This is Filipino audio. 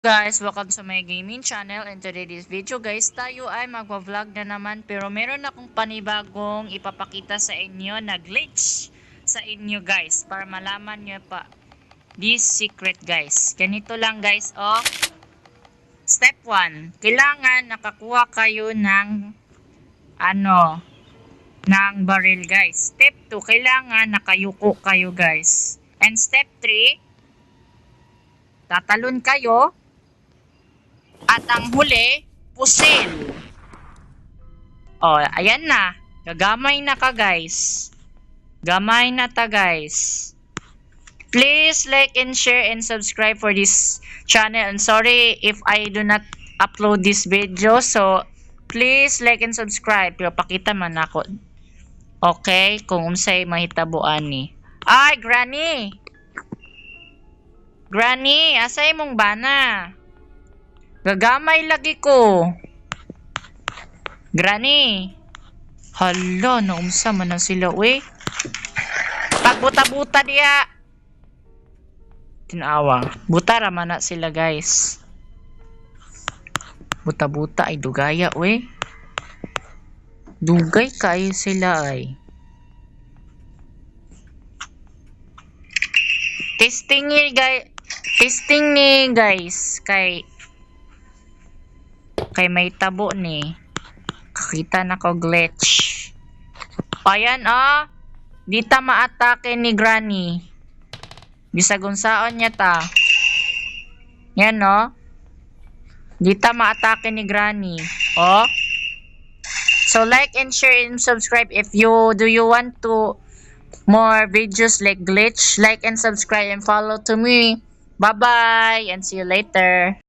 Guys, welcome to my gaming channel, and today's video guys, tayo ay magwa-vlog na naman, pero meron akong panibagong ipapakita sa inyo na glitch sa inyo guys, para malaman nyo pa this secret guys. Ganito lang guys, step 1, kailangan nakakuha kayo ng ng barrel guys. Step 2, kailangan nakayuko kayo guys. And step 3, tatalon kayo. At ang huli, pusil. Ayan na. Gagamay na ka guys. Gamay na ta guys. Please like and share and subscribe for this channel. And sorry if I do not upload this video. So, please like and subscribe. Pero pakita man ako. Okay? Kung unsay mahitabuan ni. Ay, Granny! Granny, asay mong bana? Gagamay lagi ko. Granny. Hala, naumsa man na sila, we. Pagbuta-buta diya. Tinawa. Buta raman na sila, guys. Buta-buta ay dugaya, we. Dugay kayo sila, ay. Testing ni, guys. Kay may tabo ni. Kakita na ko glitch. Ayan di ta maatake ni Granny. Bisag unsaon niya ta. Yan di ta maatake ni Granny. So like and share and subscribe if you want to more videos like glitch. Like and subscribe and follow to me. Bye bye and see you later.